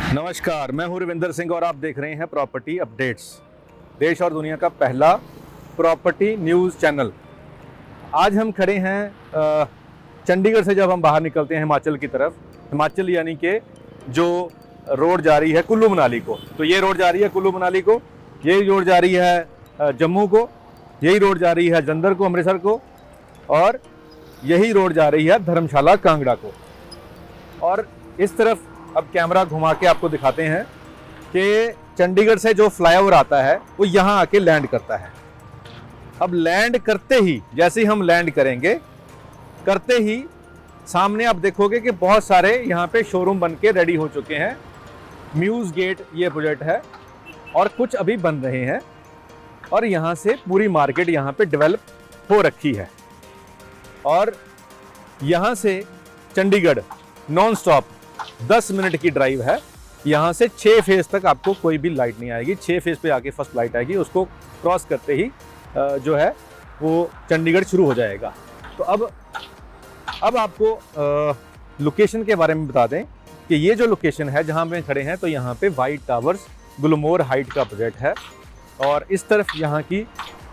नमस्कार, मैं हूं रविंदर सिंह और आप देख रहे हैं प्रॉपर्टी अपडेट्स, देश और दुनिया का पहला प्रॉपर्टी न्यूज़ चैनल। आज हम खड़े हैं चंडीगढ़ से। जब हम बाहर निकलते हैं हिमाचल की तरफ, हिमाचल यानी कि जो रोड जा रही है कुल्लू मनाली को, तो ये रोड जा रही है कुल्लू मनाली को, यही रोड जा रही है जम्मू को, यही रोड जा रही है जलंधर को, अमृतसर को, और यही रोड जा रही है धर्मशाला कांगड़ा को। और इस तरफ अब कैमरा घुमा के आपको दिखाते हैं कि चंडीगढ़ से जो फ्लाईओवर आता है वो यहाँ आके लैंड करता है। अब लैंड करते ही, जैसे ही हम लैंड करेंगे, करते ही सामने आप देखोगे कि बहुत सारे यहाँ पे शोरूम बन के रेडी हो चुके हैं। म्यूज़ गेट ये प्रोजेक्ट है और कुछ अभी बन रहे हैं, और यहाँ से पूरी मार्केट यहाँ पे डेवलप हो रखी है। और यहाँ से चंडीगढ़ नॉन स्टॉप 10 मिनट की ड्राइव है। यहाँ से 6 फेज तक आपको कोई भी लाइट नहीं आएगी। 6 फेज पे आके फर्स्ट लाइट आएगी, उसको क्रॉस करते ही जो है वो चंडीगढ़ शुरू हो जाएगा। तो अब आपको लोकेशन के बारे में बता दें कि ये जो लोकेशन है जहाँ पे खड़े हैं, तो यहाँ पे वाइट टावर्स गुलमोहर हाइट का प्रोजेक्ट है, और इस तरफ यहाँ की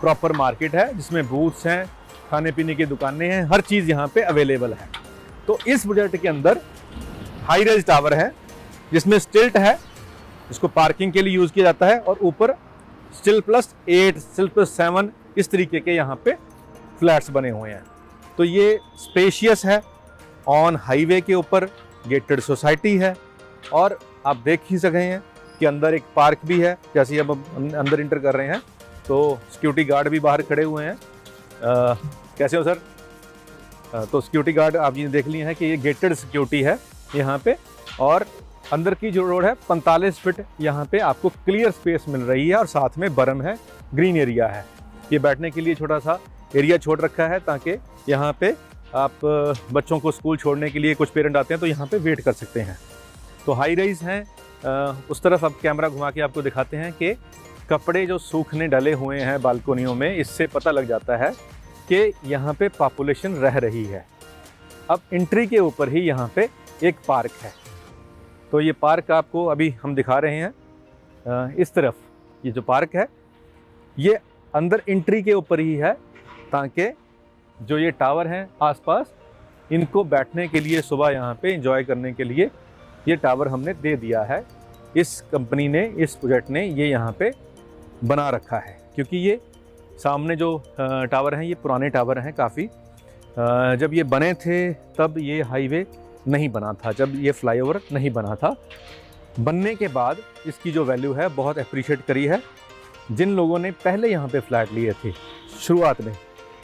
प्रॉपर मार्केट है जिसमें बूथ्स हैं, खाने पीने की दुकानें हैं, हर चीज़ यहाँ पे अवेलेबल है। तो इस प्रोजेक्ट के अंदर हाई रेज टावर है जिसमें स्टिल्ट है, जिसको पार्किंग के लिए यूज़ किया जाता है, और ऊपर स्टिल +8 स्टिल +7 इस तरीके के यहाँ पे फ्लैट्स बने हुए हैं। तो ये स्पेशियस है, ऑन हाईवे के ऊपर गेटेड सोसाइटी है, और आप देख ही सके हैं कि अंदर एक पार्क भी है। जैसे ही अब अंदर इंटर कर रहे हैं तो सिक्योरिटी गार्ड भी बाहर खड़े हुए हैं। कैसे हो सर? तो सिक्योरिटी गार्ड आप ये देख लिए हैं कि ये गेटेड सिक्योरिटी है यहाँ पे, और अंदर की जो रोड है 45 फीट यहाँ पे आपको क्लियर स्पेस मिल रही है, और साथ में बरम है, ग्रीन एरिया है। ये बैठने के लिए छोटा सा एरिया छोड़ रखा है ताकि यहाँ पे आप बच्चों को स्कूल छोड़ने के लिए कुछ पेरेंट आते हैं तो यहाँ पे वेट कर सकते हैं। तो हाई राइज हैं। उस तरफ अब कैमरा घुमा के आपको दिखाते हैं कि कपड़े जो सूखने डले हुए हैं बालकोनियों में, इससे पता लग जाता है कि यहाँ पे पॉपुलेशन रह रही है। अब एंट्री के ऊपर ही यहाँ पे एक पार्क है, तो ये पार्क आपको अभी हम दिखा रहे हैं। इस तरफ ये जो पार्क है ये अंदर एंट्री के ऊपर ही है, ताकि जो ये टावर हैं आसपास, इनको बैठने के लिए, सुबह यहाँ पे एंजॉय करने के लिए ये टावर हमने दे दिया है। इस कंपनी ने, इस प्रोजेक्ट ने ये यहाँ पे बना रखा है, क्योंकि ये सामने जो टावर हैं ये पुराने टावर हैं काफ़ी। जब ये बने थे तब ये हाईवे नहीं बना था, जब ये फ्लाईओवर नहीं बना था। बनने के बाद इसकी जो वैल्यू है बहुत अप्रिशिएट करी है। जिन लोगों ने पहले यहाँ पे फ्लैट लिए थे शुरुआत में,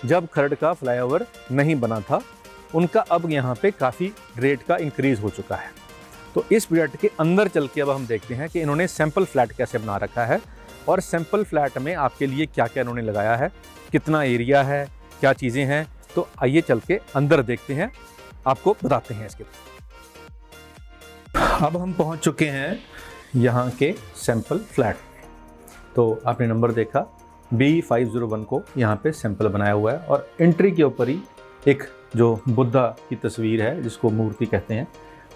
जब खरड़ का फ्लाईओवर नहीं बना था, उनका अब यहाँ पे काफ़ी रेट का इंक्रीज़ हो चुका है। तो इस प्रोजेक्ट के अंदर चल के अब हम देखते हैं कि इन्होंने सैम्पल फ्लैट कैसे बना रखा है, और सैम्पल फ्लैट में आपके लिए क्या क्या इन्होंने लगाया है, कितना एरिया है, क्या चीज़ें हैं। तो आइए चल के अंदर देखते हैं, आपको बताते हैं इसके। अब हम पहुंच चुके हैं यहाँ के सैंपल फ्लैट। तो आपने नंबर देखा B501 को यहाँ पे सैंपल बनाया हुआ है, और एंट्री के ऊपर ही एक जो बुद्धा की तस्वीर है, जिसको मूर्ति कहते हैं,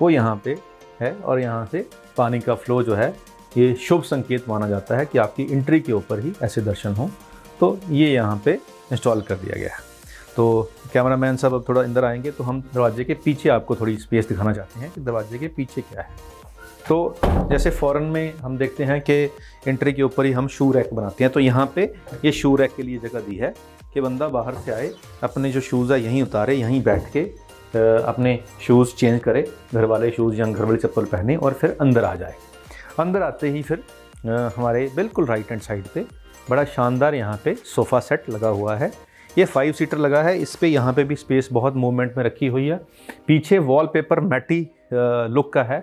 वो यहाँ पे है। और यहाँ से पानी का फ्लो जो है ये शुभ संकेत माना जाता है कि आपकी एंट्री के ऊपर ही ऐसे दर्शन हो। तो ये यहाँ पे इंस्टॉल कर दिया गया है। तो कैमरामैन साहब अब थोड़ा अंदर आएंगे तो हम दरवाजे के पीछे आपको थोड़ी स्पेस दिखाना चाहते हैं कि दरवाजे के पीछे क्या है। तो जैसे फ़ॉरेन में हम देखते हैं कि एंट्री के ऊपर ही हम शू रैक बनाते हैं, तो यहाँ पे ये शू रैक के लिए जगह दी है कि बंदा बाहर से आए, अपने जो शूज़ है यहीं उतारे, यहीं बैठ के अपने शूज़ चेंज करे, घर वाले शूज़ या घर वाली चप्पल पहने, और फिर अंदर आ जाए। अंदर आते ही फिर हमारे बिल्कुल राइट हैंड साइड पे बड़ा शानदार यहाँ पे सोफ़ा सेट लगा हुआ है। ये 5 सीटर लगा है। इस पे यहाँ पे भी स्पेस बहुत मूवमेंट में रखी हुई है। पीछे वॉलपेपर मैटी लुक का है,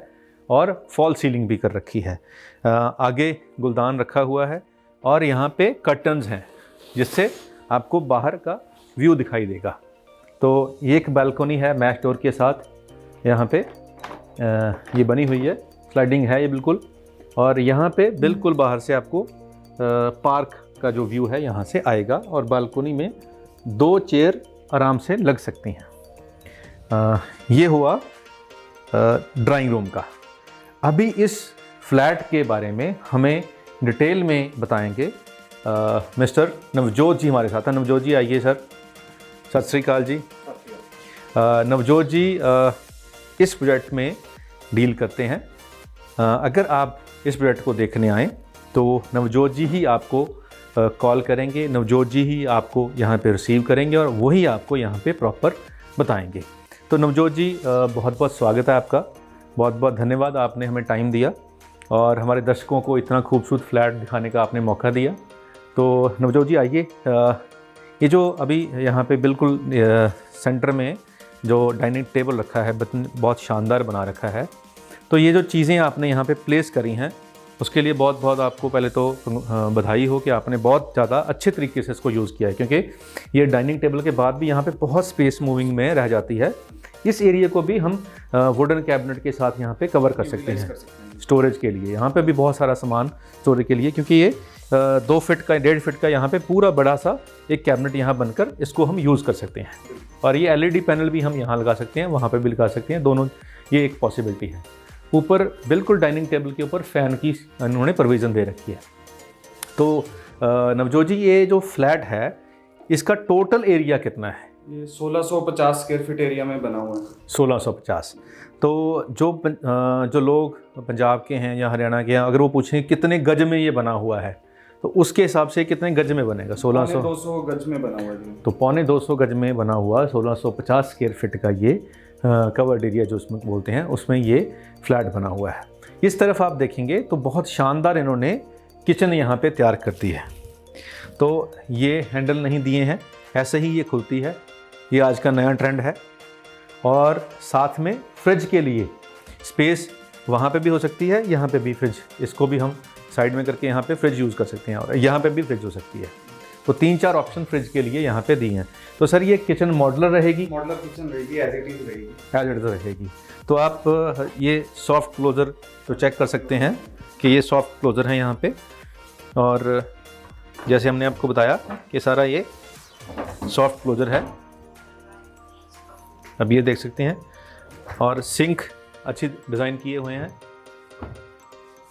और फॉल सीलिंग भी कर रखी है। आगे गुलदान रखा हुआ है, और यहाँ पे कर्टन्स हैं जिससे आपको बाहर का व्यू दिखाई देगा। तो ये एक बालकनी है मैश डोर के साथ, यहाँ पे ये बनी हुई है, स्लाइडिंग है ये बिल्कुल। और यहाँ पे बिल्कुल बाहर से आपको पार्क का जो व्यू है यहाँ से आएगा, और बालकनी में 2 चेयर आराम से लग सकती हैं। ये हुआ ड्राइंग रूम का। अभी इस फ्लैट के बारे में हमें डिटेल में बताएंगे मिस्टर नवजोत जी हमारे साथ हैं। नवजोत जी आइए सर। सत श्री अकाल जी। नवजोत जी इस प्रोजेक्ट में डील करते हैं। अगर आप इस प्रोजेक्ट को देखने आएँ तो नवजोत जी ही आपको कॉल करेंगे, नवजोत जी ही आपको यहाँ पे रिसीव करेंगे और वही आपको यहाँ पे प्रॉपर बताएंगे। तो नवजोत जी बहुत बहुत स्वागत है आपका, बहुत बहुत धन्यवाद, आपने हमें टाइम दिया और हमारे दर्शकों को इतना खूबसूरत फ्लैट दिखाने का आपने मौका दिया। तो नवजोत जी आइए, ये जो अभी यहाँ पे बिल्कुल सेंटर में जो डाइनिंग टेबल रखा है बहुत शानदार बना रखा है। तो ये जो चीज़ें आपने यहाँ पे प्लेस करी हैं उसके लिए बहुत बहुत आपको पहले तो बधाई हो कि आपने बहुत ज़्यादा अच्छे तरीके से इसको यूज़ किया है, क्योंकि ये डाइनिंग टेबल के बाद भी यहाँ पे बहुत स्पेस मूविंग में रह जाती है। इस एरिया को भी हम वुडन कैबिनेट के साथ यहाँ पे कवर कर सकते हैं स्टोरेज के लिए। यहाँ पे भी बहुत सारा सामान स्टोरेज के लिए, क्योंकि ये 2 फीट का 1.5 फीट का यहाँ पे पूरा बड़ा सा एक कैबिनेट यहाँ बनकर इसको हम यूज़ कर सकते हैं। और ये LED पैनल भी हम यहाँ लगा सकते हैं, वहाँ पे भी लगा सकते हैं, दोनों ये एक पॉसिबिलिटी है। ऊपर बिल्कुल डाइनिंग टेबल के ऊपर फ़ैन की उन्होंने प्रोविज़न दे रखी है। तो नवजोत जी ये जो फ्लैट है इसका टोटल एरिया कितना है? ये 1650 स्क्वायर फीट एरिया में बना हुआ है। 1650। तो जो लोग पंजाब के हैं या हरियाणा के हैं, अगर वो पूछें कितने गज में ये बना हुआ है तो उसके हिसाब से कितने गज में बनेगा? 200 गज में बना हुआ है। तो 250 गज में बना हुआ 1650 स्क्वायर फीट का ये कवर्ड एरिया जो उसमें बोलते हैं उसमें ये फ्लैट बना हुआ है। इस तरफ आप देखेंगे तो बहुत शानदार इन्होंने किचन यहाँ पे तैयार कर दी है। तो ये हैंडल नहीं दिए हैं, ऐसे ही ये खुलती है, ये आज का नया ट्रेंड है। और साथ में फ्रिज के लिए स्पेस वहाँ पे भी हो सकती है, यहाँ पे भी फ्रिज, इसको भी हम साइड में करके यहाँ पे फ्रिज यूज़ कर सकते हैं और यहाँ पे भी फ्रिज हो सकती है। तो 3-4 ऑप्शन फ्रिज के लिए यहाँ पे दिए हैं। तो सर ये किचन मॉडुलर रहेगी? मॉडुलर किचन रहेगी, एज इट इज रहेगी। एज इट इज रहेगी। तो आप ये सॉफ्ट क्लोज़र तो चेक कर सकते हैं कि ये सॉफ्ट क्लोज़र है यहाँ पे, और जैसे हमने आपको बताया कि सारा ये सॉफ्ट क्लोज़र है, अब ये देख सकते हैं। और सिंक अच्छी डिज़ाइन किए हुए हैं।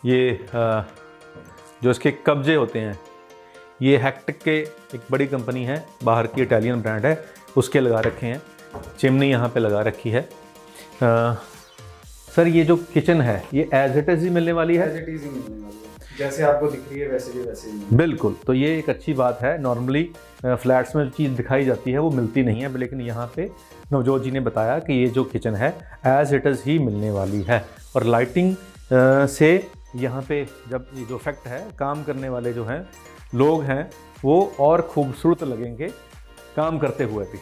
ये जो इसके कब्जे होते हैं ये हेक्टिक के एक बड़ी कंपनी है, बाहर की इटालियन ब्रांड है, उसके लगा रखे हैं। चिमनी यहाँ पे लगा रखी है। सर ये जो किचन है ये एज इट इज़ ही मिलने वाली है? एज इट इज ही मिलने वाली है, जैसे आपको दिख रही है वैसे भी वैसे ही। बिल्कुल। तो ये एक अच्छी बात है। नॉर्मली फ्लैट्स में जो चीज़ दिखाई जाती है वो मिलती नहीं है, लेकिन यहाँ पे नवजोत जी ने बताया कि ये जो किचन है एज इट इज़ ही मिलने वाली है। और लाइटिंग से यहाँ पे जब ये जो इफेक्ट है, काम करने वाले जो हैं लोग हैं वो और खूबसूरत लगेंगे काम करते हुए भी।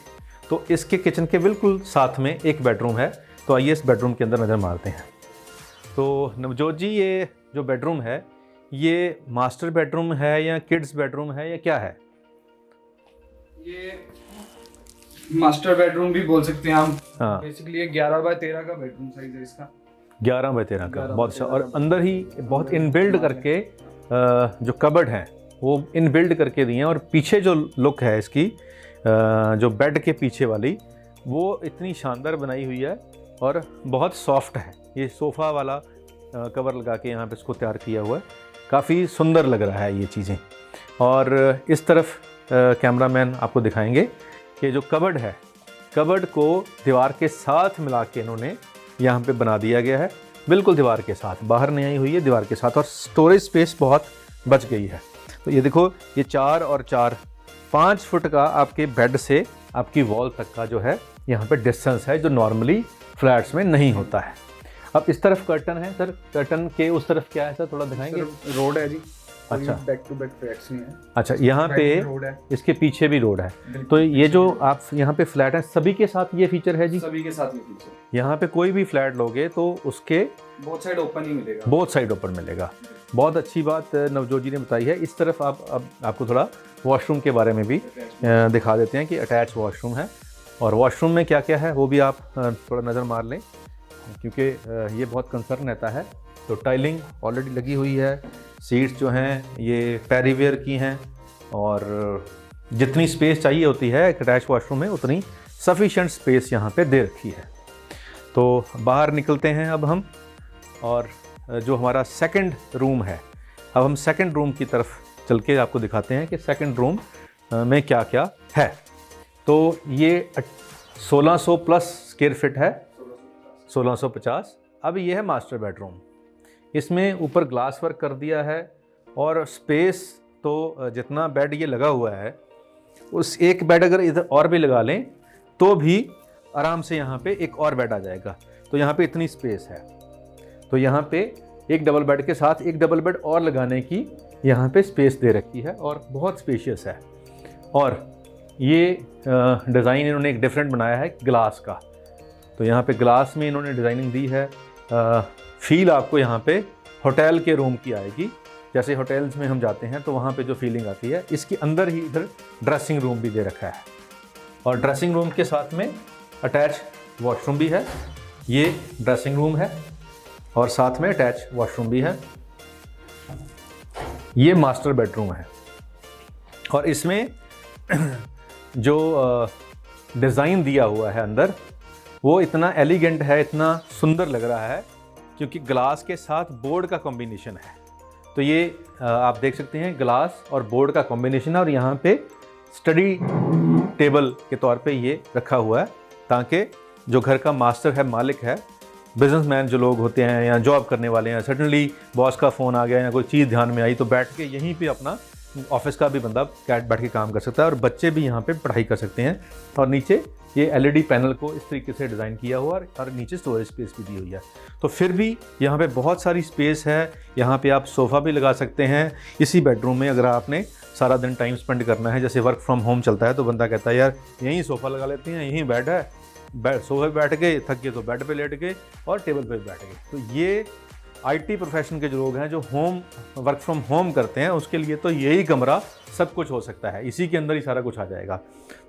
तो इसके किचन के बिल्कुल साथ में एक बेडरूम है, तो आइए इस बेडरूम के अंदर नज़र मारते हैं। तो नवजोत जी ये जो बेडरूम है ये मास्टर बेडरूम है या किड्स बेडरूम है या क्या है? ये मास्टर बेडरूम भी बोल सकते हैं हम। हाँ, बेसिकली ये 11 बाय 13 का बेडरूम साइज है इसका। 11 बाय 13 का, बहुत अच्छा। और अंदर ही बहुत इनबिल्ड करके जो कबर्ड हैं वो इनबिल्ड करके दिए हैं। और पीछे जो लुक है इसकी, जो बेड के पीछे वाली, वो इतनी शानदार बनाई हुई है और बहुत सॉफ्ट है। ये सोफ़ा वाला कवर लगा के यहाँ पे इसको तैयार किया हुआ है, काफ़ी सुंदर लग रहा है ये चीज़ें। और इस तरफ कैमरामैन आपको दिखाएंगे कि जो कबर्ड है, कबर्ड को दीवार के साथ मिला के इन्होंने यहाँ पे बना दिया गया है, बिल्कुल दीवार के साथ, बाहर नहीं आई हुई है, दीवार के साथ। और स्टोरेज स्पेस बहुत बच गई है। तो ये देखो, ये 4 और 4 5 फुट का आपके बेड से आपकी वॉल तक का जो है यहाँ पे डिस्टेंस है, जो नॉर्मली फ्लैट्स में नहीं होता है। अब इस तरफ कर्टन है सर, कर्टन के उस तरफ क्या है सर, थोड़ा दिखाएंगे? रोड है जी। अच्छा, बैक टू बैक फ्लैट्स नहीं है। अच्छा, यहाँ पे रोड है, इसके पीछे भी रोड है। तो ये जो आप यहाँ पे फ्लैट है सभी के साथ ये फीचर है जी? सभी के साथ ये फीचर। यहाँ पे कोई भी फ्लैट लोगे तो उसके बोथ साइड ओपन ही मिलेगा। बोथ साइड ओपन मिलेगा। बहुत अच्छी बात नवजोत जी ने बताई है। इस तरफ आप अब आपको थोड़ा वॉशरूम के बारे में भी दिखा देते हैं कि अटैच वॉशरूम है। और वॉशरूम में क्या क्या है वो भी आप थोड़ा नज़र मार लें, क्योंकि ये बहुत कंसर्न रहता है। तो टाइलिंग ऑलरेडी लगी हुई है, सीट्स जो हैं ये पैरीवेयर की हैं, और जितनी स्पेस चाहिए होती है एक अटैच वॉशरूम में उतनी सफिशेंट स्पेस यहाँ पे दे रखी है। तो बाहर निकलते हैं अब हम, और जो हमारा सेकंड रूम है। अब हम सेकंड रूम की तरफ चल के आपको दिखाते हैं कि सेकंड रूम में क्या क्या है। तो ये 1600 प्लस स्क्वायर फिट है, 1650। अब ये है मास्टर बेडरूम। इसमें ऊपर ग्लास वर्क कर दिया है और स्पेस तो जितना बेड ये लगा हुआ है उस एक बेड अगर इधर और भी लगा लें तो भी आराम से यहाँ पे एक और बेड आ जाएगा। तो यहाँ पे इतनी स्पेस है। तो यहाँ पे एक डबल बेड के साथ एक डबल बेड और लगाने की यहाँ पे स्पेस दे रखी है और बहुत स्पेशियस है। और ये डिज़ाइन इन्होंने एक डिफरेंट बनाया है ग्लास का। तो यहाँ पे ग्लास में इन्होंने डिज़ाइनिंग दी है। फील आपको यहाँ पे होटल के रूम की आएगी। जैसे होटल्स में हम जाते हैं तो वहाँ पे जो फीलिंग आती है, इसके अंदर ही इधर ड्रेसिंग रूम भी दे रखा है और ड्रेसिंग रूम के साथ में अटैच वॉशरूम भी है। ये ड्रेसिंग रूम है और साथ में अटैच वॉशरूम भी है। ये मास्टर बेडरूम है और इसमें जो डिज़ाइन दिया हुआ है अंदर वो इतना एलिगेंट है, इतना सुंदर लग रहा है क्योंकि ग्लास के साथ बोर्ड का कॉम्बिनेशन है। तो ये आप देख सकते हैं ग्लास और बोर्ड का कॉम्बिनेशन है और यहाँ पे स्टडी टेबल के तौर पे ये रखा हुआ है ताकि जो घर का मास्टर है, मालिक है, बिजनेसमैन जो लोग होते हैं या जॉब करने वाले हैं, सडनली बॉस का फ़ोन आ गया या कोई चीज़ ध्यान में आई तो बैठ के यहीं पे अपना ऑफिस का भी बंदा बैठ के काम कर सकता है और बच्चे भी यहाँ पे पढ़ाई कर सकते हैं। और नीचे ये एलईडी पैनल को इस तरीके से डिज़ाइन किया हुआ और नीचे स्टोरेज स्पेस भी दी हुई है। तो फिर भी यहाँ पे बहुत सारी स्पेस है। यहाँ पे आप सोफ़ा भी लगा सकते हैं। इसी बेडरूम में अगर आपने सारा दिन टाइम स्पेंड करना है, जैसे वर्क फ्रॉम होम चलता है, तो बंदा कहता है यार यहीं सोफ़ा लगा लेते हैं, यहीं बेड है, सोफे पे बैठ गए, थक गए तो बेड पे लेट गए और टेबल पे बैठ गए। तो ये आईटी प्रोफेशन के जो लोग हैं जो होम वर्क फ्रॉम होम करते हैं उसके लिए तो यही कमरा सब कुछ हो सकता है, इसी के अंदर ही सारा कुछ आ जाएगा।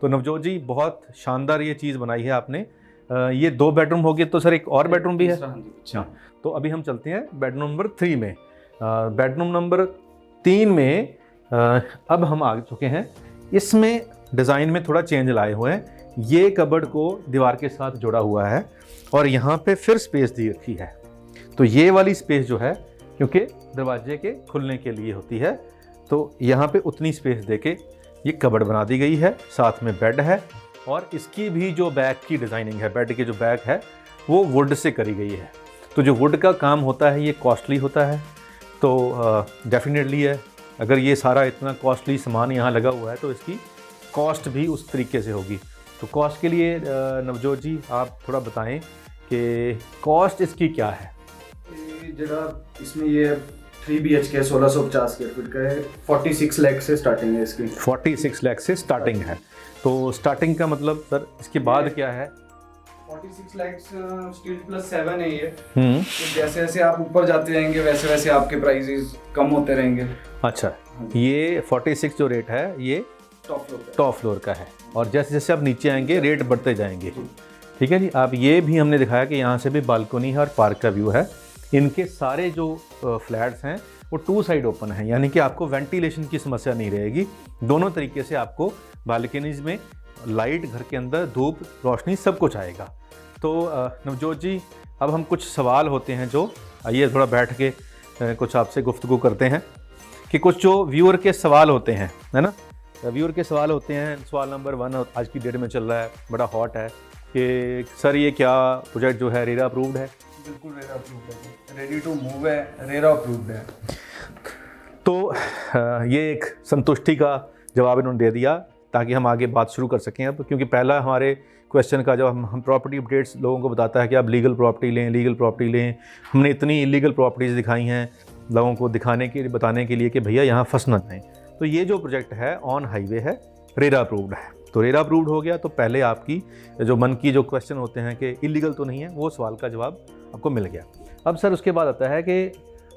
तो नवजोत जी बहुत शानदार ये चीज़ बनाई है आपने। ये 2 बेडरूम हो गए, तो सर एक और बेडरूम भी है। अच्छा, तो अभी हम चलते हैं बेडरूम नंबर 3 में। बेडरूम नंबर 3 में अब हम आ चुके हैं। इसमें डिज़ाइन में थोड़ा चेंज लाए हुए हैं। ये कबर्ड को दीवार के साथ जुड़ा हुआ है और यहाँ पे फिर स्पेस दी रखी है। तो ये वाली स्पेस जो है क्योंकि दरवाजे के खुलने के लिए होती है, तो यहाँ पे उतनी स्पेस देके ये कबर्ड बना दी गई है। साथ में बेड है और इसकी भी जो बैक की डिज़ाइनिंग है, बेड की जो बैक है वो वुड से करी गई है। तो जो वुड का काम होता है ये कॉस्टली होता है, तो डेफिनेटली है अगर ये सारा इतना कॉस्टली सामान यहाँ लगा हुआ है तो इसकी कॉस्ट भी उस तरीके से होगी। तो कॉस्ट के लिए नवजोत जी आप थोड़ा बताएं कि कॉस्ट इसकी क्या है। जरा इसमें ये 3 BHK 1650 स्क्वायर फीट का है। 46 लाख से स्टार्टिंग है इसकी। 46 लाख से स्टार्टिंग है। तो स्टार्टिंग का मतलब सर इसके बाद क्या है? 46 लाख स्टील प्लस 7 है ये। तो जैसे जैसे आप ऊपर जाते रहेंगे वैसे वैसे आपके प्राइसेस कम होते रहेंगे। अच्छा, ये 46 जो रेट है ये टॉप फ्लोर का है और जैसे जैसे आप नीचे आएंगे रेट बढ़ते जाएंगे। ठीक है जी। आप ये भी हमने दिखाया कि यहाँ से भी बालकनी है और पार्क का व्यू है। इनके सारे जो फ्लैट्स हैं वो 2 साइड ओपन हैं, यानी कि आपको वेंटिलेशन की समस्या नहीं रहेगी। दोनों तरीके से आपको बालकनीज में लाइट, घर के अंदर धूप, रोशनी सब कुछ आएगा। तो नवजोत जी अब हम कुछ सवाल होते हैं जो, आइए थोड़ा बैठ के कुछ आपसे गुफ्तगू करते हैं कि कुछ जो व्यूअर के सवाल होते हैं, है ना, व्यूअर के सवाल होते हैं। सवाल नंबर 1 आज की डेट में चल रहा है, बड़ा हॉट है कि सर ये क्या प्रोजेक्ट जो है रेरा अप्रूव्ड है? बिल्कुल रेरा अप्रूव्ड है, रेडी टू मूव है, रेरा अप्रूव्ड है। तो ये एक संतुष्टि का जवाब इन्होंने दे दिया ताकि हम आगे बात शुरू कर सकें अब, क्योंकि पहला हमारे क्वेश्चन का जब हम प्रॉपर्टी अपडेट्स लोगों को बताता है कि आप लीगल प्रॉपर्टी लें, लीगल प्रॉपर्टी लें। हमने इतनी इलीगल प्रॉपर्टीज़ दिखाई हैं लोगों को दिखाने के लिए, बताने के लिए कि भैया यहाँ फंस ना जाएँ। तो ये जो प्रोजेक्ट है ऑन हाईवे है, रेरा अप्रूव्ड है। तो रेरा अप्रूव्ड हो गया तो पहले आपकी जो मन की जो क्वेश्चन होते हैं कि इलीगल तो नहीं है, वो सवाल का जवाब आपको मिल गया। अब सर उसके बाद आता है कि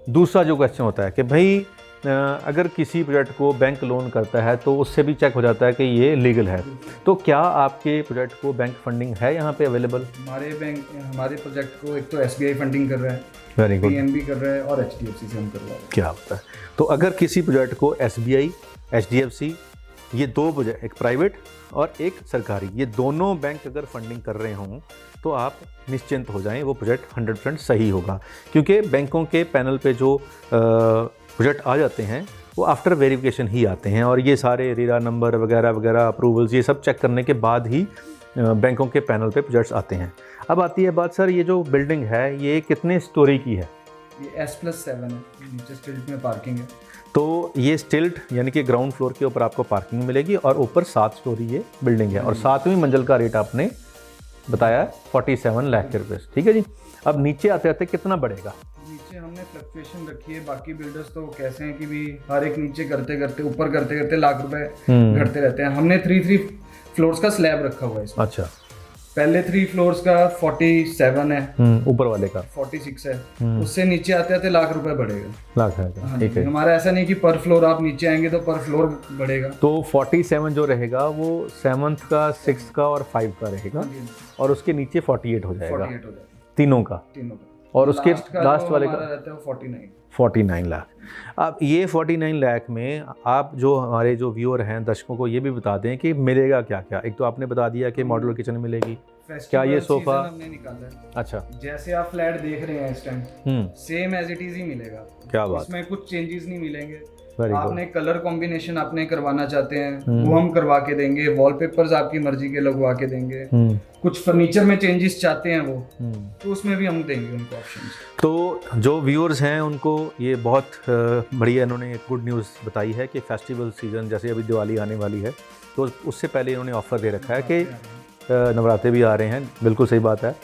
दूसरा जो क्वेश्चन होता है कि भाई अगर किसी प्रोजेक्ट को बैंक लोन करता है तो उससे भी चेक हो जाता है कि ये लीगल है। तो क्या आपके प्रोजेक्ट को बैंक फंडिंग है यहाँ पे अवेलेबल? हमारे प्रोजेक्ट को एक तो SBI फंडिंग कर रहा है, वेरी गुड, PNB कर रहा है और HDFC से हम करवा रहे हैं। क्या होता है। तो अगर किसी प्रोजेक्ट को SBI, HDFC ये दो प्रोजेक्ट, एक प्राइवेट और एक सरकारी, ये दोनों बैंक अगर फंडिंग कर रहे हों तो आप निश्चिंत हो जाएं, वो प्रोजेक्ट 100% सही होगा। क्योंकि बैंकों के पैनल पे जो प्रोजेक्ट आ जाते हैं वो आफ्टर वेरिफिकेशन ही आते हैं, और ये सारे रेरा नंबर वगैरह वगैरह अप्रूवल्स ये सब चेक करने के बाद ही बैंकों के पैनल पे प्रोजेक्ट्स आते हैं। अब आती है बात सर, ये जो बिल्डिंग है ये कितने स्टोरी की है? ये S+7 है, नीचे स्टिल्ट में पार्किंग है। तो ये स्टिल्ट यानी कि ग्राउंड फ्लोर के ऊपर आपको पार्किंग मिलेगी और ऊपर 7 स्टोरी ये बिल्डिंग है, और 7वीं मंजिल का रेट आपने बताया 47 लाख के रुपये। ठीक है जी। अब नीचे आते आते कितना बढ़ेगा? नीचे हमने फ्लक्चुएशन रखी है, बाकी बिल्डर्स तो कैसे हैं कि भी हर एक नीचे करते करते ऊपर करते करते लाख रुपए घटते रहते हैं। हमने 3 फ्लोर्स का स्लैब रखा हुआ है इसमें। अच्छा, पहले 3 फ्लोर्स का 47 है, ऊपर वाले का 46 है, उससे नीचे आते आते लाख रुपए बढ़ेगा। लाख है, ठीक है। हमारा ऐसा नहीं कि पर फ्लोर आप नीचे आएंगे तो पर फ्लोर बढ़ेगा। तो 47 जो रहेगा वो 7th का, 6th का और 5 का रहेगा, और उसके नीचे 48 हो जाएगा, 48 हो जाएगा तीनों का। और उसके लास्ट वाले का रहता है 49 लाख। अब ये 49 लाख में आप जो हमारे जो व्यूअर हैं, दर्शकों को ये भी बता दें कि मिलेगा क्या क्या। एक तो आपने बता दिया कि मॉड्यूलर किचन मिलेगी, क्या ये सोफा हमने निकाला है। अच्छा, जैसे आप फ्लैट देख रहे हैं इस time same as it is ही मिलेगा। क्या बात, इसमें कुछ चेंजेस नहीं मिलेंगे। Very good. आपने कलर कॉम्बिनेशन आपने करवाना चाहते हैं वो हम करवा के देंगे, वॉलपेपर्स आपकी मर्जी के लगवा के देंगे, कुछ फर्नीचर में चेंजेस चाहते हैं वो तो उसमें भी हम देंगे उनको ऑप्शंस। तो जो व्यूअर्स हैं उनको ये बहुत बढ़िया इन्होंने एक गुड न्यूज़ बताई है कि फेस्टिवल सीज़न जैसे अभी दिवाली आने वाली है तो उससे पहले इन्होंने ऑफ़र दे रखा है कि नवरात्रे भी आ रहे हैं। बिल्कुल सही बात है।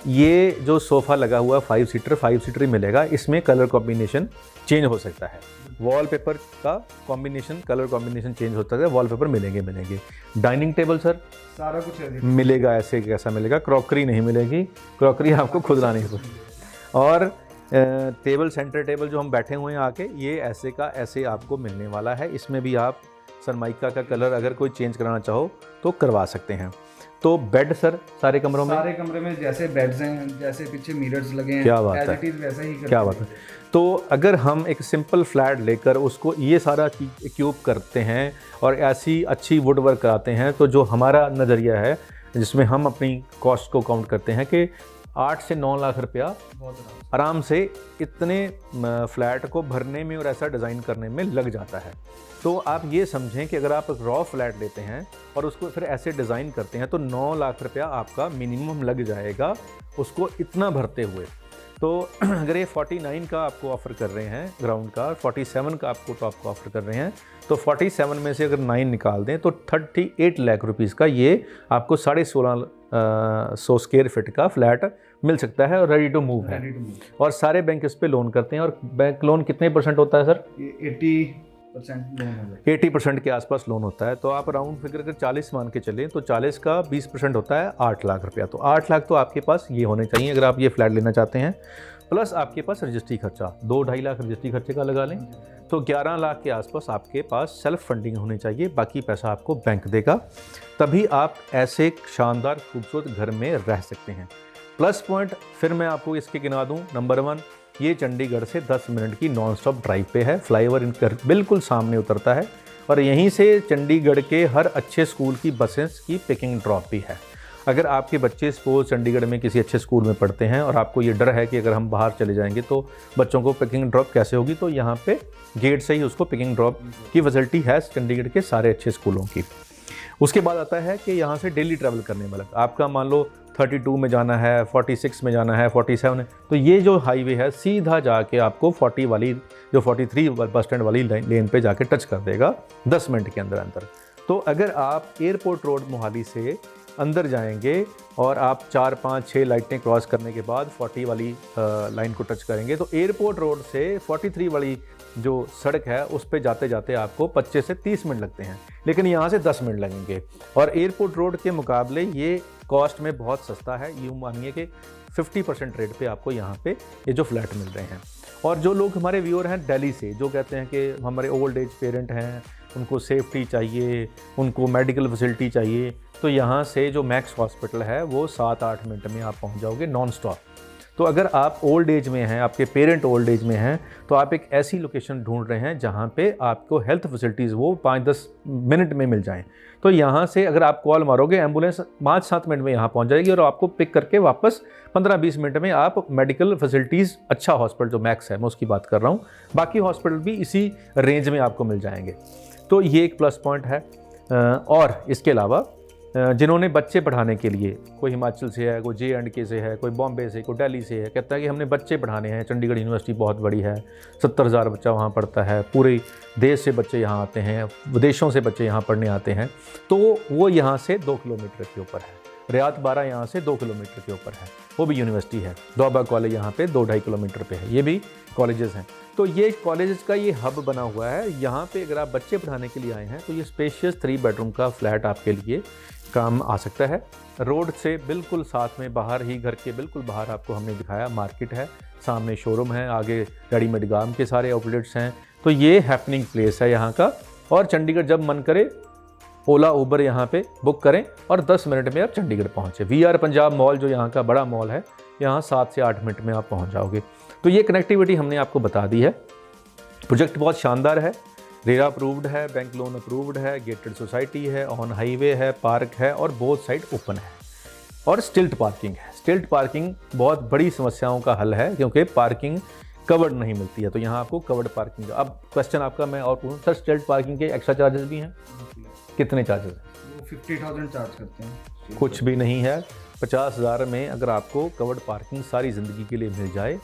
ये जो सोफ़ा लगा हुआ 5 सीटर ही मिलेगा। इसमें कलर कॉम्बिनेशन चेंज हो सकता है, वॉलपेपर का कॉम्बिनेशन, कलर कॉम्बिनेशन चेंज होता है, वॉलपेपर मिलेंगे। डाइनिंग टेबल सर सारा कुछ है मिलेगा, ऐसे कैसा मिलेगा? क्रॉकरी नहीं मिलेगी, क्रॉकरी आपको खुद लानी पड़ेगी। और टेबल, सेंटर टेबल जो हम बैठे हुए हैं आके, ये ऐसे का ऐसे आपको मिलने वाला है। इसमें भी आप सनमाइका का कलर अगर कोई चेंज कराना चाहो तो करवा सकते हैं। तो बेड सर सारे कमरों में जैसे बेड्स हैं, जैसे पीछे मिरर्स लगे हैं, क्या बात है, वैसा ही क्या बात है। तो अगर हम एक सिंपल फ्लैट लेकर उसको ये सारा इक्यूब करते हैं और ऐसी अच्छी वुड वर्क कराते हैं तो जो हमारा नज़रिया है जिसमें हम अपनी कॉस्ट को काउंट करते हैं कि 8 से 9 लाख रुपया आराम से इतने फ्लैट को भरने में और ऐसा डिज़ाइन करने में लग जाता है। तो आप ये समझें कि अगर आप रॉ फ्लैट लेते हैं और उसको फिर ऐसे डिज़ाइन करते हैं तो 9 लाख रुपया आपका मिनिमम लग जाएगा उसको इतना भरते हुए। तो अगर ये 49 का आपको ऑफ़र कर रहे हैं ग्राउंड का, 47 का आपको टॉप का ऑफ़र कर रहे हैं, तो 47 में से अगर 9 निकाल दें तो 38 लाख रुपीज़ का ये आपको 1650 स्क्वायर फीट का फ्लैट मिल सकता है और रेडी टू मूव है। और सारे बैंक इस पे लोन करते हैं। और बैंक लोन कितने % होता है सर? 80% के आसपास लोन होता है। तो आप राउंड फिगर अगर 40 मान के चलें तो 40 का 20% होता है 8 लाख रुपया। तो 8 लाख तो आपके पास ये होने चाहिए अगर आप ये फ्लैट लेना चाहते हैं। प्लस आपके पास रजिस्ट्री खर्चा 2-2.5 लाख रजिस्ट्री खर्चे का लगा लें तो 11 लाख के आसपास आपके पास सेल्फ फंडिंग होनी चाहिए। बाकी पैसा आपको बैंक देगा, तभी आप ऐसे शानदार खूबसूरत घर में रह सकते हैं। प्लस पॉइंट फिर मैं आपको इसके गिना दूँ। नंबर 1, ये चंडीगढ़ से 10 मिनट की नॉन स्टॉप ड्राइव पे है। फ्लाईओवर इनका बिल्कुल सामने उतरता है और यहीं से चंडीगढ़ के हर अच्छे स्कूल की बसेस की पिकिंग ड्रॉप भी है। अगर आपके बच्चे सपोज चंडीगढ़ में किसी अच्छे स्कूल में पढ़ते हैं और आपको ये डर है कि अगर हम बाहर चले जाएंगे तो बच्चों को पिकिंग ड्रॉप कैसे होगी, तो यहाँ पे गेट से ही उसको पिकिंग ड्रॉप की फैसिलिटी है चंडीगढ़ के सारे अच्छे स्कूलों की। उसके बाद आता है कि यहाँ से डेली ट्रैवल करने वाला, आपका मान लो 32 में जाना है, 46 में जाना है, 47 है, तो ये जो हाईवे है सीधा जाके आपको 40 वाली जो 43 बस स्टैंड वाली लेन पे जाके टच कर देगा 10 मिनट के अंदर। तो अगर आप एयरपोर्ट रोड मोहाली से अंदर जाएंगे और आप 4, 5, 6 लाइटें क्रॉस करने के बाद 40 वाली लाइन को टच करेंगे तो एयरपोर्ट रोड से 43 वाली जो सड़क है उस पे जाते जाते आपको 25 से 30 मिनट लगते हैं, लेकिन यहाँ से 10 मिनट लगेंगे। और एयरपोर्ट रोड के मुकाबले ये कॉस्ट में बहुत सस्ता है। यूँ मानिए कि 50% रेट पे आपको यहाँ पे ये जो फ्लैट मिल रहे हैं। और जो लोग हमारे व्यूअर हैं दिल्ली से, जो कहते हैं कि हमारे ओल्ड एज पेरेंट हैं, उनको सेफ्टी चाहिए, उनको मेडिकल फैसिलिटी चाहिए, तो यहाँ से जो मैक्स हॉस्पिटल है वो 7-8 मिनट में आप पहुँच जाओगे नॉन स्टॉप। तो अगर आप ओल्ड एज में हैं, आपके पेरेंट ओल्ड एज में हैं, तो आप एक ऐसी लोकेशन ढूंढ रहे हैं जहाँ पे आपको हेल्थ फैसिलिटीज़ वो 5-10 मिनट में मिल जाएं। तो यहाँ से अगर आप कॉल मारोगे, एम्बुलेंस 5-7 मिनट में यहाँ पहुँच जाएगी और आपको पिक करके वापस 15-20 मिनट में आप मेडिकल फैसिलिटीज़, अच्छा हॉस्पिटल जो मैक्स है मैं उसकी बात कर रहा हूँ, बाकी हॉस्पिटल भी इसी रेंज में आपको मिल जाएंगे। तो ये एक प्लस पॉइंट है। और इसके अलावा जिन्होंने बच्चे पढ़ाने के लिए, कोई हिमाचल से है, कोई J&K से है, कोई बॉम्बे से, कोई दिल्ली से है, कहता है कि हमने बच्चे पढ़ाने हैं, चंडीगढ़ यूनिवर्सिटी बहुत बड़ी है, 70,000 बच्चा वहाँ पढ़ता है, पूरे देश से बच्चे यहाँ आते हैं, विदेशों से बच्चे यहाँ पढ़ने आते हैं, तो वो यहाँ से 2 किलोमीटर के ऊपर है। रियात 12 यहाँ से 2 किलोमीटर के ऊपर है, वो भी यूनिवर्सिटी है। दोबा कॉलेज यहाँ पे 2-2.5 किलोमीटर पे है, ये भी कॉलेजेस हैं। तो ये कॉलेजेस का ये हब बना हुआ है। यहाँ पे अगर आप बच्चे पढ़ाने के लिए आए हैं तो ये स्पेशियस 3 बेडरूम का फ्लैट आपके लिए काम आ सकता है। रोड से बिल्कुल साथ में, बाहर ही, घर के बिल्कुल बाहर आपको हमने दिखाया मार्केट है, सामने शोरूम है, आगे रेडीमेड गार्म के सारे आउटलेट्स हैं। तो ये हैपनिंग प्लेस है यहाँ का। और चंडीगढ़ जब मन करे ओला उबर यहाँ पे बुक करें और 10 मिनट में आप चंडीगढ़ पहुँचे। VR पंजाब मॉल जो यहाँ का बड़ा मॉल है, यहाँ 7 से 8 मिनट में आप पहुँच जाओगे। तो ये कनेक्टिविटी हमने आपको बता दी है। प्रोजेक्ट बहुत शानदार है, रेरा अप्रूव्ड है, बैंक लोन अप्रूव्ड है, गेटेड सोसाइटी है, ऑन हाईवे है, पार्क है और बोथ साइड ओपन है। और स्टिल्ट पार्किंग है। स्टिल्ट पार्किंग बहुत बड़ी समस्याओं का हल है, क्योंकि पार्किंग कवर्ड नहीं मिलती है, तो यहाँ आपको कवर्ड पार्किंग। अब क्वेश्चन आपका मैं और पूछूँ सर, स्टिल्ट पार्किंग के एक्स्ट्रा चार्जेस भी हैं? कितने चार्जेस हैं? वो 50,000 चार्ज करते हैं। कुछ भी नहीं है। 50,000 में अगर आपको कवर्ड पार्किंग सारी ज़िंदगी के लिए मिल जाए,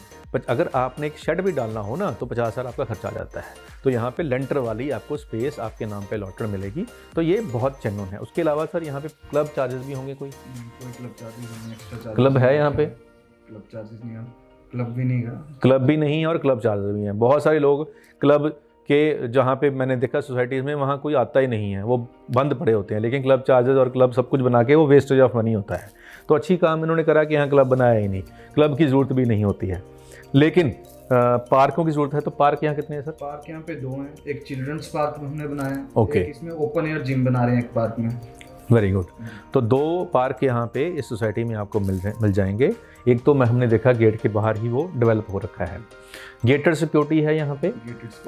अगर आपने एक शेड भी डालना हो ना तो 50,000 आपका खर्चा आ जाता है। तो यहाँ पे लेंटर वाली आपको स्पेस आपके नाम पे लॉटर मिलेगी, तो ये बहुत जेन्युइन है। उसके अलावा सर यहाँ पे क्लब चार्जेस भी होंगे? कोई क्लब चार्जेस नहीं, एक्स्ट्रा चार्जेस। क्लब है यहाँ पे? क्लब चार्जेस नहीं है, क्लब भी नहीं है। क्लब भी नहीं और क्लब चार्जेस भी हैं। बहुत सारे लोग क्लब के, जहाँ पे मैंने देखा सोसाइटीज़ में, वहाँ कोई आता ही नहीं है, वो बंद पड़े होते हैं, लेकिन क्लब चार्जेस और क्लब सब कुछ बना के वो वेस्टेज ऑफ मनी होता है। तो अच्छी काम इन्होंने करा कि यहाँ क्लब बनाया ही नहीं, क्लब की ज़रूरत भी नहीं होती है। लेकिन पार्कों की ज़रूरत है, तो पार्क यहाँ कितने हैं सर? पार्क यहाँ पे 2 हैं। एक चिल्ड्रंस पार्क हमने बनाया है, ओके। एक इसमें ओपन एयर जिम बना रहे हैं एक पार्क में। Very good. तो 2 पार्क यहाँ पे इस सोसाइटी में आपको मिल जाएंगे। एक तो हमने देखा गेट के बाहर ही वो डेवलप हो रखा है, गेटेड सिक्योरिटी है यहाँ पे।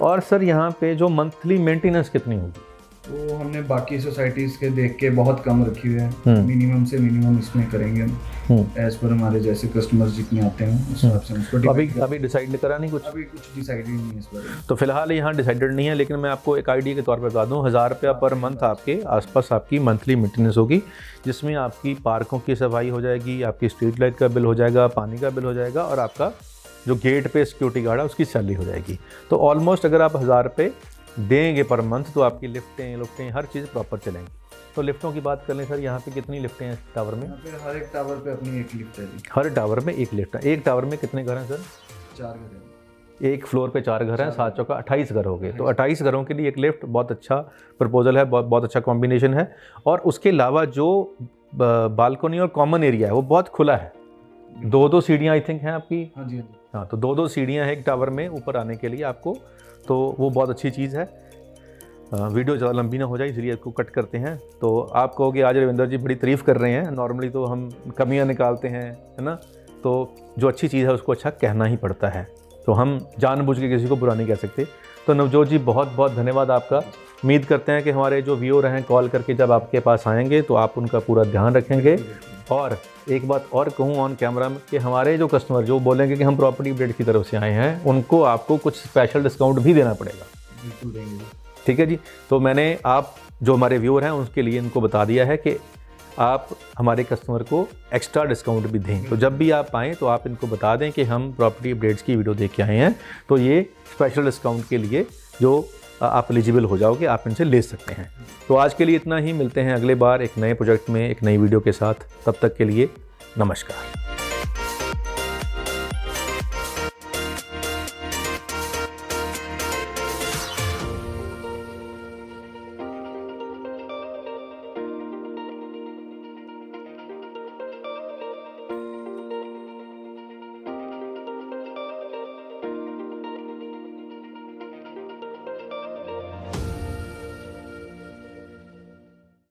और सर यहाँ पे जो मंथली मेंटेनेंस कितनी होगी? वो हमने बाकी सोसाइटीज़ के देख के बहुत कम रखी हुई है। मिनिमम से मिनिमम इसमें करेंगे हम, एज पर हमारे जैसे कस्टमर्स जितने आते हैं उस हिसाब से उसको। अभी डिसाइड करा नहीं कुछ? अभी कुछ डिसाइड ही नहीं है इस बारे में। तो फिलहाल यहाँ डिसाइडेड नहीं है, लेकिन मैं आपको एक आइडिया के तौर पर बता दूँ, 1000 रुपया पर मंथ आपके आसपास आपकी मंथली मेंटेनेंस होगी, जिसमें आपकी पार्कों की सफाई हो जाएगी, आपकी स्ट्रीट लाइट का बिल हो जाएगा, पानी का बिल हो जाएगा, और आपका जो गेट पे सिक्योरिटी गार्ड है उसकी सैलरी हो जाएगी। तो ऑलमोस्ट अगर आप 1000 रुपये देंगे पर मंथ, तो आपकी लिफ्टें हर चीज़ प्रॉपर चलेंगी। तो लिफ्टों की बात कर लें सर, यहाँ पे कितनी लिफ्टें हैं टावर में? यहाँ पे हर एक टावर पे अपनी एक लिफ्ट है। हर टावर में एक लिफ्ट है। एक टावर में कितने घर हैं सर? 4 घर हैं। एक फ्लोर पे 4 घर हैं, 7 चौका 28 घर हो गए। तो 28 घरों के लिए एक लिफ्ट बहुत अच्छा प्रपोजल है, बहुत अच्छा कॉम्बिनेशन है। और उसके अलावा जो बालकनी और कॉमन एरिया है वो बहुत खुला है। 2-2 सीढ़ियाँ आई थिंक हैं आपकी? हाँ जी। हाँ, तो 2-2 सीढ़ियाँ हैं एक टावर में ऊपर आने के लिए आपको, तो वो बहुत अच्छी चीज़ है। वीडियो ज़्यादा लंबी ना हो जाए इसलिए इसको कट करते हैं। तो आप कहोगे आज रविंदर जी बड़ी तारीफ़ कर रहे हैं, नॉर्मली तो हम कमियां निकालते हैं, है ना, तो जो अच्छी चीज़ है उसको अच्छा कहना ही पड़ता है, तो हम जानबूझ के किसी को बुरा नहीं कह सकते। तो नवजोत जी बहुत बहुत धन्यवाद आपका। उम्मीद करते हैं कि हमारे जो व्यूअर हैं कॉल करके जब आपके पास आएंगे तो आप उनका पूरा ध्यान रखेंगे। और एक बात और कहूँ ऑन कैमरा में कि हमारे जो कस्टमर जो बोलेंगे कि हम प्रॉपर्टी अपडेट की तरफ से आए हैं, उनको आपको कुछ स्पेशल डिस्काउंट भी देना पड़ेगा। बिल्कुल देंगे। ठीक है जी। तो मैंने आप जो हमारे व्यूअर हैं उसके लिए इनको बता दिया है कि आप हमारे कस्टमर को एक्स्ट्रा डिस्काउंट भी दें। तो जब भी आप आएँ तो आप इनको बता दें कि हम प्रॉपर्टी अपडेट्स की वीडियो देख के आए हैं, तो ये स्पेशल डिस्काउंट के लिए जो आप एलिजिबल हो जाओगे आप इनसे ले सकते हैं। तो आज के लिए इतना ही, मिलते हैं अगले बार एक नए प्रोजेक्ट में एक नई वीडियो के साथ। तब तक के लिए नमस्कार।